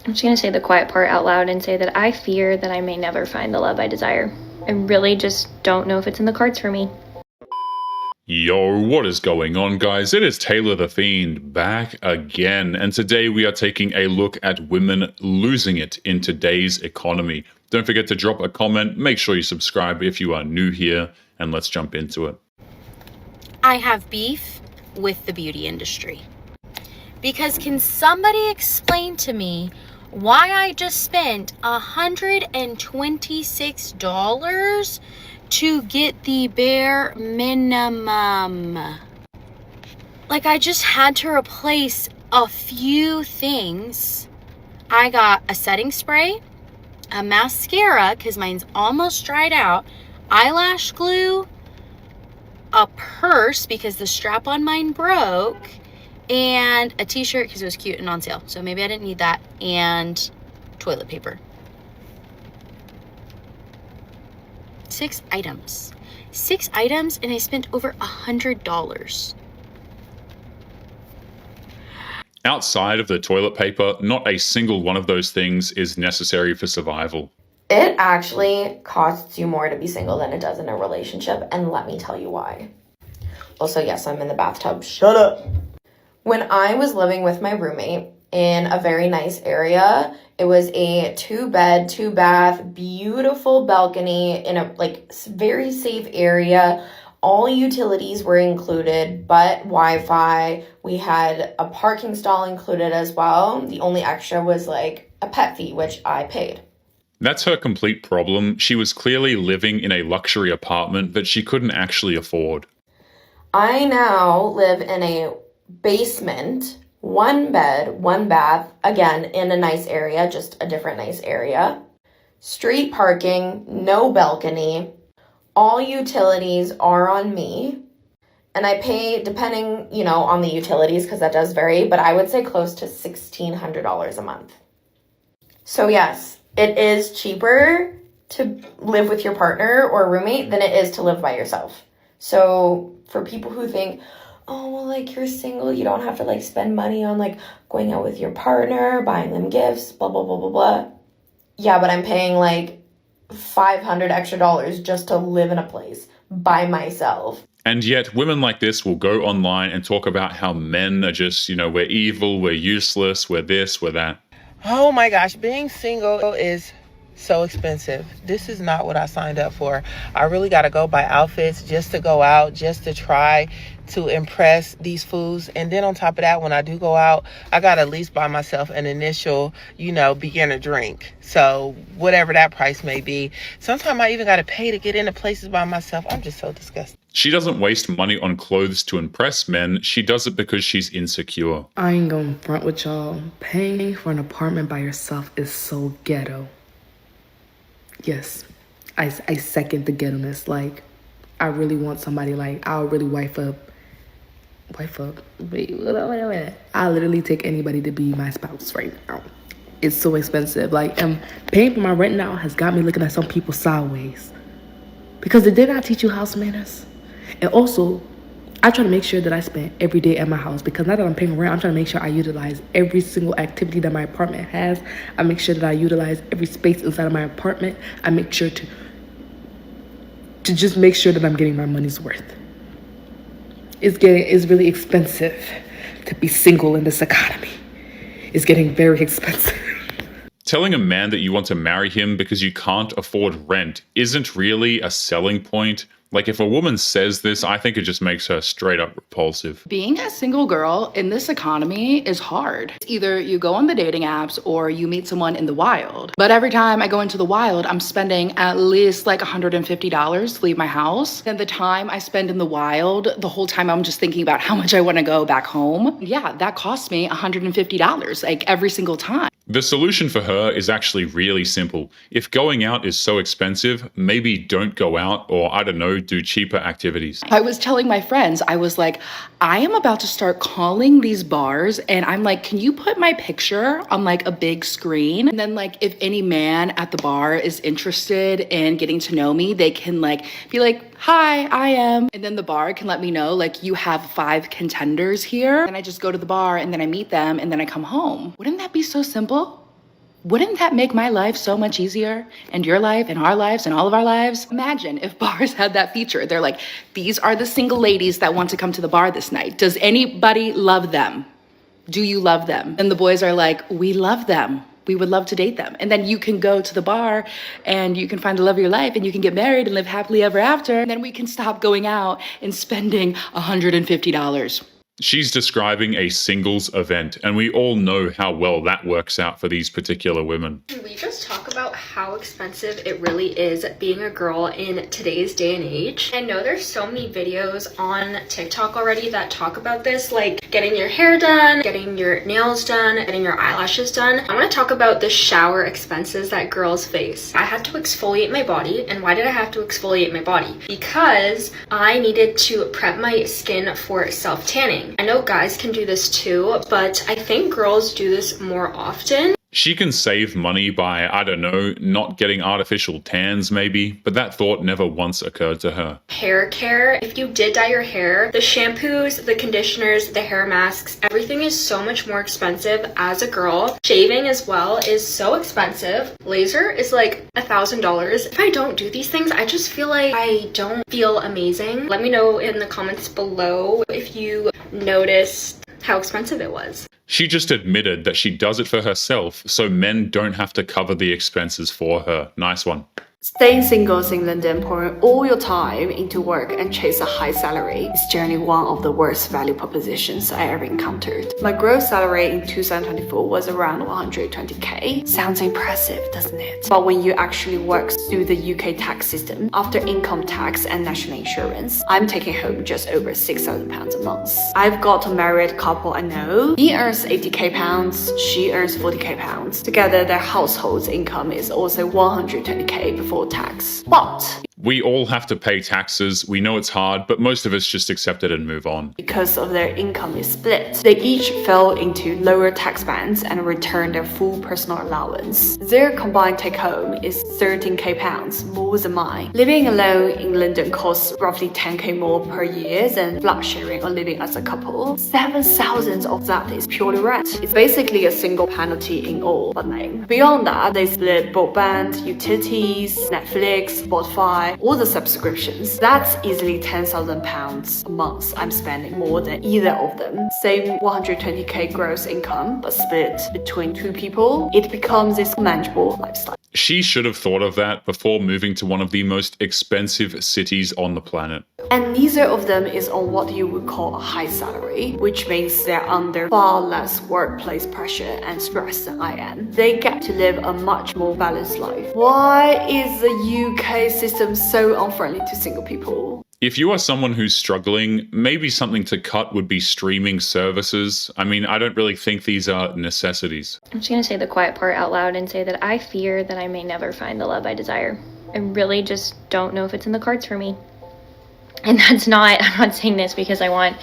I'm just going to say the quiet part out loud and say that I fear that I may never find the love I desire. I really just don't know if it's in the cards for me. Yo, what is going on, guys? It is Taylor the Fiend back again, and today we are taking a look at women losing it in today's economy. Don't forget to drop a comment, make sure you subscribe if you are new here, and let's jump into it. I have beef with the beauty industry. Because can somebody explain to me why I just spent $126 to get the bare minimum? Like, I just had to replace a few things. I got a setting spray, a mascara, because mine's almost dried out, eyelash glue, a purse because the strap on mine broke, and a t-shirt because it was cute and on sale. So maybe I didn't need that, and toilet paper. 6 items. 6 items, and I spent over $100. Outside of the toilet paper, not a single one of those things is necessary for survival. It actually costs you more to be single than it does in a relationship, and let me tell you why. Also, yes, I'm in the bathtub. Shut up. When I was living with my roommate in a very nice area, it was a 2-bed, 2-bath, beautiful balcony in a very safe area. All utilities were included, but Wi-Fi. We had a parking stall included as well. The only extra was like a pet fee, which I paid. That's her complete problem. She was clearly living in a luxury apartment that she couldn't actually afford. I now live in a basement, 1 bed, 1 bath, again, in a nice area, just a different nice area. Street parking, no balcony. All utilities are on me. And I pay, depending, on the utilities, because that does vary, but I would say close to $1,600 a month. So yes, it is cheaper to live with your partner or roommate than it is to live by yourself. So for people who think, oh, well, you're single, you don't have to spend money on going out with your partner, buying them gifts, blah, blah, blah, blah, blah. Yeah, but I'm paying $500 extra just to live in a place by myself. And yet women like this will go online and talk about how men are just, we're evil, we're useless, we're this, we're that. Oh my gosh, being single is so expensive. This is not what I signed up for. I really got to go buy outfits just to go out, just to try to impress these fools. And then on top of that, when I do go out, I got to at least buy myself an initial, beginner drink. So whatever that price may be. Sometimes I even got to pay to get into places by myself. I'm just so disgusted. She doesn't waste money on clothes to impress men. She does it because she's insecure. I ain't gonna front with y'all. Paying for an apartment by yourself is so ghetto. Yes, I second the ghetto-ness. I really want somebody, I'll really wife up. Wait a minute. I'll literally take anybody to be my spouse right now. It's so expensive. And paying for my rent now has got me looking at some people sideways. Because they did not teach you house manners. And also, I try to make sure that I spend every day at my house, because now that I'm paying rent, I'm trying to make sure I utilize every single activity that my apartment has. I make sure that I utilize every space inside of my apartment. I make sure to just make sure that I'm getting my money's worth. It's really expensive to be single in this economy. It's getting very expensive. Telling a man that you want to marry him because you can't afford rent isn't really a selling point. If a woman says this, I think it just makes her straight up repulsive. Being a single girl in this economy is hard. Either you go on the dating apps or you meet someone in the wild. But every time I go into the wild, I'm spending at least $150 to leave my house. And the time I spend in the wild, the whole time I'm just thinking about how much I want to go back home. Yeah, that costs me $150 every single time. The solution for her is actually really simple. If going out is so expensive, maybe don't go out, or I don't know, do cheaper activities. I was telling my friends, I was like, I am about to start calling these bars, and I'm like, can you put my picture on a big screen? And then if any man at the bar is interested in getting to know me, they can be like, hi, I am. And then the bar can let me know, you have 5 contenders here. And I just go to the bar and then I meet them and then I come home. Wouldn't that be so simple? Wouldn't that make my life so much easier? And your life and our lives and all of our lives? Imagine if bars had that feature. They're like, these are the single ladies that want to come to the bar this night. Does anybody love them? Do you love them? And the boys are like, we love them. We would love to date them. And then you can go to the bar and you can find the love of your life and you can get married and live happily ever after. And then we can stop going out and spending $150. She's describing a singles event, and we all know how well that works out for these particular women. Can we just talk about how expensive it really is being a girl in today's day and age? I know there's so many videos on TikTok already that talk about this, like getting your hair done, getting your nails done, getting your eyelashes done. I want to talk about the shower expenses that girls face. I had to exfoliate my body, and why did I have to exfoliate my body? Because I needed to prep my skin for self-tanning. I know guys can do this too, but I think girls do this more often. She can save money by, I don't know, not getting artificial tans maybe, but that thought never once occurred to her. Hair care. If you did dye your hair, the shampoos, the conditioners, the hair masks, everything is so much more expensive as a girl. Shaving as well is so expensive. Laser is like $1,000. If I don't do these things, I just feel like I don't feel amazing. Let me know in the comments below if you noticed how expensive it was. She just admitted that she does it for herself, so men don't have to cover the expenses for her. Nice one. Staying single in London, pouring all your time into work and chase a high salary is generally one of the worst value propositions I ever encountered. My gross salary in 2024 was around 120k. Sounds impressive, doesn't it? But when you actually work through the UK tax system, after income tax and national insurance, I'm taking home just over £6,000 a month. I've got a married couple I know. He earns 80k pounds, she earns 40k pounds. Together, their household's income is also 120k before tax. But We all have to pay taxes. We know it's hard, but most of us just accept it and move on. because of their income is split, they each fell into lower tax bands and returned their full personal allowance. Their combined take home is 13k pounds, more than mine. Living alone in London costs roughly 10k more per year than flat sharing or living as a couple. 7,000 of that is purely rent. It's basically a single penalty in all but name. Beyond that, they split broadband, utilities, Netflix, Spotify, all the subscriptions. That's easily £10,000 a month I'm spending more than either of them. Same 120k gross income, but split between two people, it becomes this manageable lifestyle. She should have thought of that before moving to one of the most expensive cities on the planet. And neither of them is on what you would call a high salary, which means they're under far less workplace pressure and stress than I am. They get to live a much more balanced life. Why is the UK system so unfriendly to single people? If you are someone who's struggling, maybe something to cut would be streaming services. I mean, I don't really think these are necessities. I'm just going to say the quiet part out loud and say that I fear that I may never find the love I desire. I really just don't know if it's in the cards for me. And I'm not saying this because I want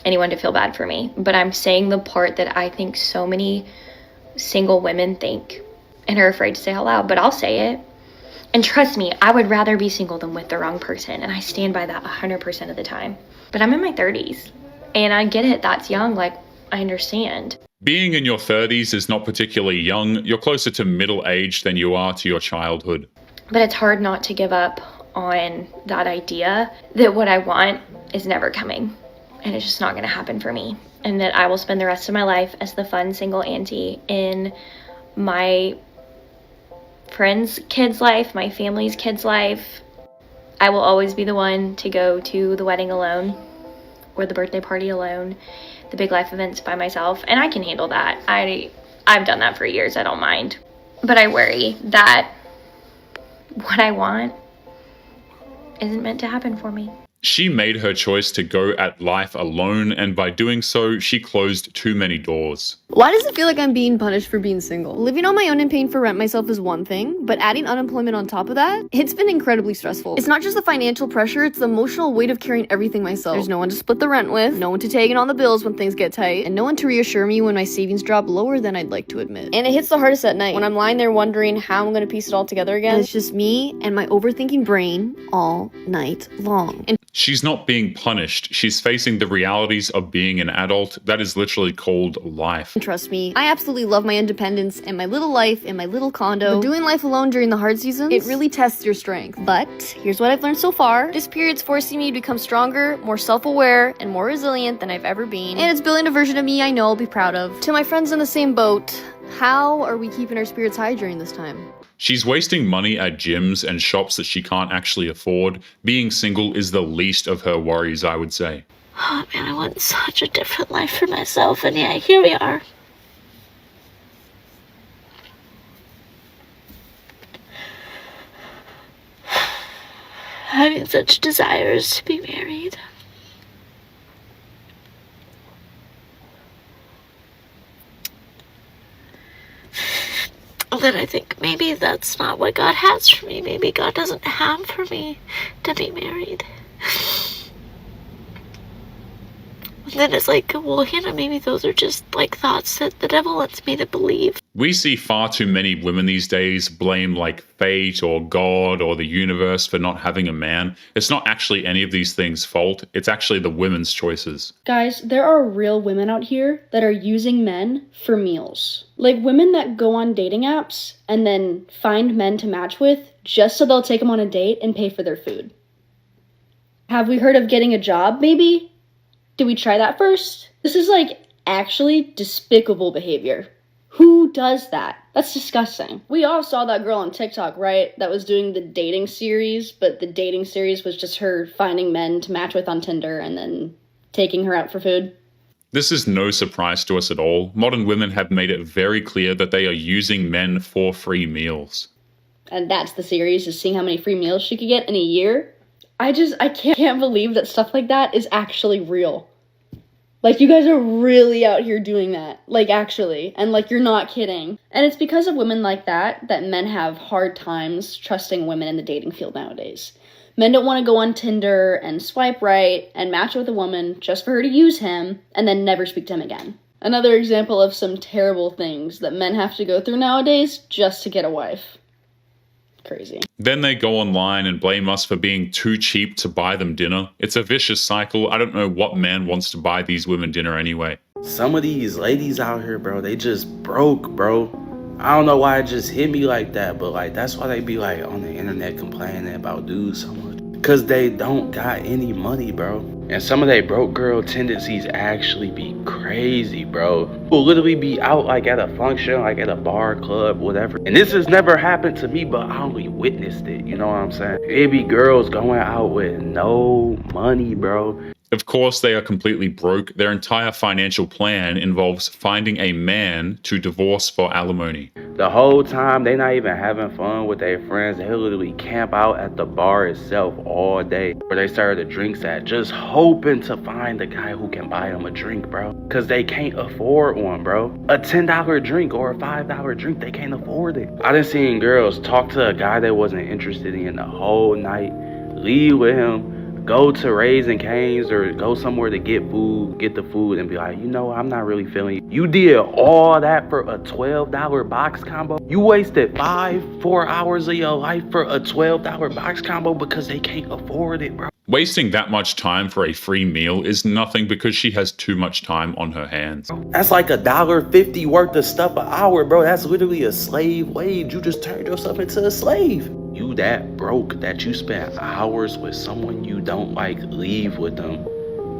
anyone to feel bad for me, but I'm saying the part that I think so many single women think and are afraid to say out loud, but I'll say it. And trust me, I would rather be single than with the wrong person, and I stand by that 100% of the time. But I'm in my 30s, and I get it, that's young, like, I understand. Being in your 30s is not particularly young. You're closer to middle age than you are to your childhood. But it's hard not to give up on that idea that what I want is never coming, and it's just not going to happen for me, and that I will spend the rest of my life as the fun single auntie in my friend's kid's life, my family's kid's life. I will always be the one to go to the wedding alone, or the birthday party alone, the big life events by myself, and I can handle that. I've done that for years, I don't mind. But I worry that what I want isn't meant to happen for me. She made her choice to go at life alone, and by doing so, she closed too many doors. Why does it feel like I'm being punished for being single? Living on my own and paying for rent myself is one thing, but adding unemployment on top of that, it's been incredibly stressful. It's not just the financial pressure, it's the emotional weight of carrying everything myself. There's no one to split the rent with, no one to take in on the bills when things get tight, and no one to reassure me when my savings drop lower than I'd like to admit. And it hits the hardest at night, when I'm lying there wondering how I'm gonna piece it all together again. And it's just me and my overthinking brain all night long. And She's not being punished. She's facing the realities of being an adult. That is literally called life. Trust me, I absolutely love my independence and my little life in my little condo. But doing life alone during the hard seasons, it really tests your strength. But here's what I've learned so far. This period's forcing me to become stronger, more self-aware, and more resilient than I've ever been. And it's building a version of me I know I'll be proud of. To my friends in the same boat, how are we keeping our spirits high during this time? She's wasting money at gyms and shops that she can't actually afford. Being single is the least of her worries, I would say. Oh man, I want such a different life for myself, and yeah, here we are. Having such desires to be married. Then I think maybe that's not what God has for me. Maybe God doesn't have for me to be married. Then it's like, well, maybe those are just like thoughts that the devil wants me to believe. We see far too many women these days blame like fate or God or the universe for not having a man. It's not actually any of these things' fault. It's actually the women's choices. Guys, there are real women out here that are using men for meals. Like women that go on dating apps and then find men to match with just so they'll take them on a date and pay for their food. Have we heard of getting a job, maybe? Did we try that first? This is like actually despicable behavior. Who does that? That's disgusting. We all saw that girl on TikTok, right? That was doing the dating series, but the dating series was just her finding men to match with on Tinder and then taking her out for food. This is no surprise to us at all. Modern women have made it very clear that they are using men for free meals. And that's the series, is seeing how many free meals she could get in a year. I can't believe that stuff like that is actually real. Like, you guys are really out here doing that. Like, actually. And, like, you're not kidding. And it's because of women like that men have hard times trusting women in the dating field nowadays. Men don't want to go on Tinder and swipe right and match with a woman just for her to use him and then never speak to him again. Another example of some terrible things that men have to go through nowadays just to get a wife. Crazy. Then they go online and blame us for being too cheap to buy them dinner. It's a vicious cycle. I don't know what man wants to buy these women dinner anyway. Some of these ladies out here, bro, they just broke, bro. I don't know why it just hit me like that, but like that's why they be like on the internet complaining about dudes so much. Cause they don't got any money, bro. And some of they broke girl tendencies actually be crazy, bro. Will literally be out like at a function, like at a bar, club, whatever. And this has never happened to me, but I only witnessed it, you know what I'm saying? It be girls going out with no money, bro. Of course, they are completely broke. Their entire financial plan involves finding a man to divorce for alimony. The whole time, they not even having fun with their friends. They literally camp out at the bar itself all day where they serve the drinks at, just hoping to find the guy who can buy them a drink, bro. Because they can't afford one, bro. A $10 drink or a $5 drink, they can't afford it. I done seen girls talk to a guy they wasn't interested in the whole night, leave with him, go to Raising Cane's or go somewhere to get the food and be like, you know, I'm not really feeling you. You did all that for a $12 box combo? You wasted 4 hours of your life for a $12 box combo because they can't afford it, bro. Wasting that much time for a free meal is nothing because she has too much time on her hands. That's like $1.50 worth of stuff an hour, bro. That's literally a slave wage. You just turned yourself into a slave. You that broke that you spent hours with someone you don't like, leave with them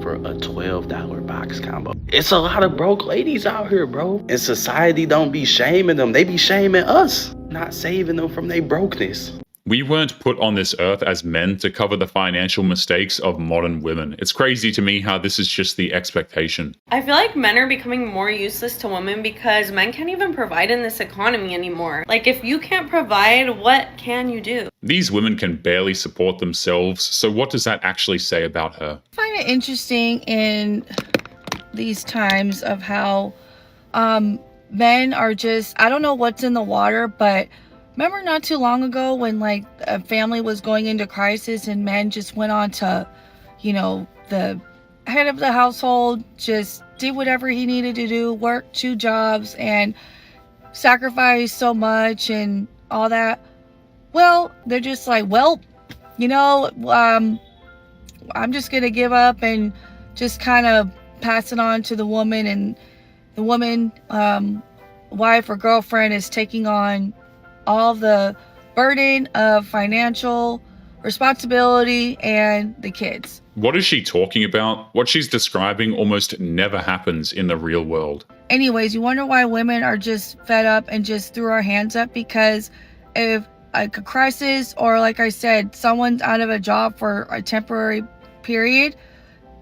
for a $12 box combo. It's a lot of broke ladies out here, bro. And society don't be shaming them. They be shaming us, not saving them from their brokenness. We weren't put on this earth as men to cover the financial mistakes of modern women. It's crazy to me how this is just the expectation. I feel like men are becoming more useless to women because men can't even provide in this economy anymore. Like, if you can't provide, what can you do? These women can barely support themselves, so what does that actually say about her? I find it interesting in these times of how men are just, I don't know what's in the water, but remember not too long ago when like a family was going into crisis and men just went on to, you know, the head of the household, just did whatever he needed to do, worked 2 jobs and sacrificed so much and all that. Well, they're just like, well, you know, I'm just gonna give up and just kind of pass it on to the woman, and the woman, wife or girlfriend, is taking on all the burden of financial responsibility and the kids. What is she talking about? What she's describing almost never happens in the real world. Anyways, you wonder why women are just fed up and just threw our hands up, because if like a crisis, or like I said, someone's out of a job for a temporary period,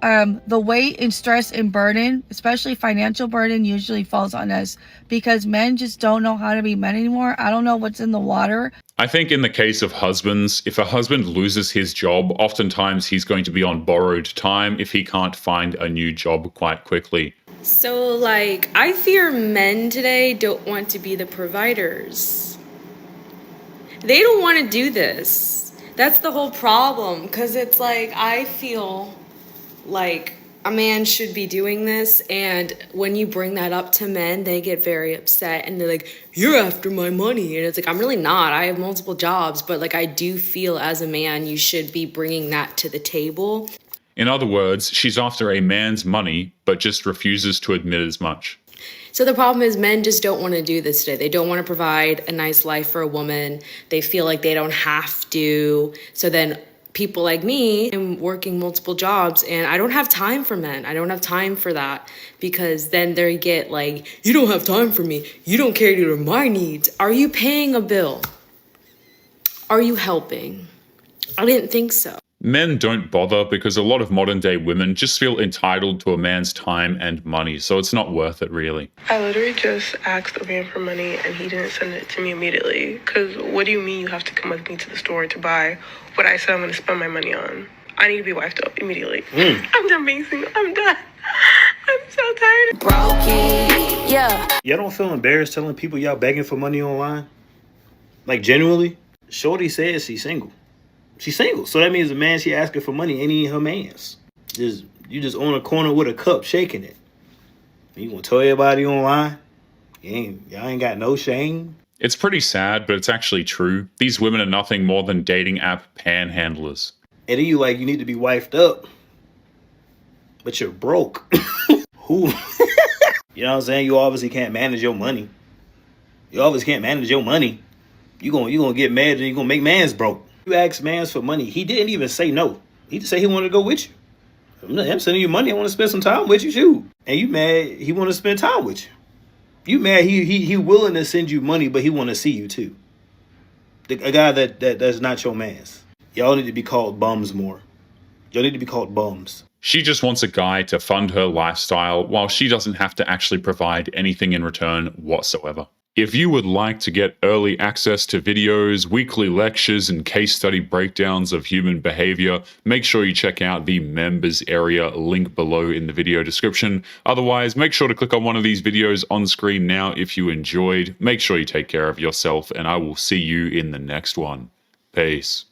the weight and stress and burden, especially financial burden, usually falls on us, because men just don't know how to be men anymore. I don't know what's in the water. I think in the case of husbands, if a husband loses his job, oftentimes he's going to be on borrowed time if he can't find a new job quite quickly. So, like, I fear men today don't want to be the providers. They don't want to do this. That's the whole problem, because it's like, I feel like a man should be doing this, and when you bring that up to men, they get very upset, and they're like, you're after my money. And it's like, I'm really not. I have multiple jobs, but like, I do feel as a man, you should be bringing that to the table. In other words, she's after a man's money, but just refuses to admit as much. So the problem is, men just don't want to do this today. They don't want to provide a nice life for a woman. They feel like they don't have to. So then people like me, I'm working multiple jobs, and I don't have time for men. I don't have time for that, because then they get like, you don't have time for me. You don't cater to my needs. Are you paying a bill? Are you helping? I didn't think so. Men don't bother because a lot of modern day women just feel entitled to a man's time and money, so it's not worth it really. I literally just asked a man for money and he didn't send it to me immediately. Because what do you mean you have to come with me to the store to buy what I said I'm going to spend my money on? I need to be wifed up immediately. I'm done being single. I'm done. I'm so tired. Brokey. Yeah. Y'all don't feel embarrassed telling people y'all begging for money online? Like, genuinely? Shorty says she's single. She's single, so that means the man she asking for money ain't even her man's. You just on a corner with a cup shaking it. You gonna tell everybody online? Y'all ain't got no shame. It's pretty sad, but it's actually true. These women are nothing more than dating app panhandlers. And then you need to be wifed up, but you're broke. Who? You know what I'm saying? You obviously can't manage your money. You obviously can't manage your money. You gonna get mad and you gonna make mans broke. You asked mans for money. He didn't even say no. He just said he wanted to go with you. I'm sending you money. I want to spend some time with you, shoot. And you mad he want to spend time with you. You mad he willing to send you money, but he want to see you too. A guy that's not your man's. Y'all need to be called bums more. Y'all need to be called bums. She just wants a guy to fund her lifestyle while she doesn't have to actually provide anything in return whatsoever. If you would like to get early access to videos, weekly lectures, and case study breakdowns of human behavior, make sure you check out the members area link below in the video description. Otherwise, make sure to click on one of these videos on screen now if you enjoyed. Make sure you take care of yourself, and I will see you in the next one. Peace.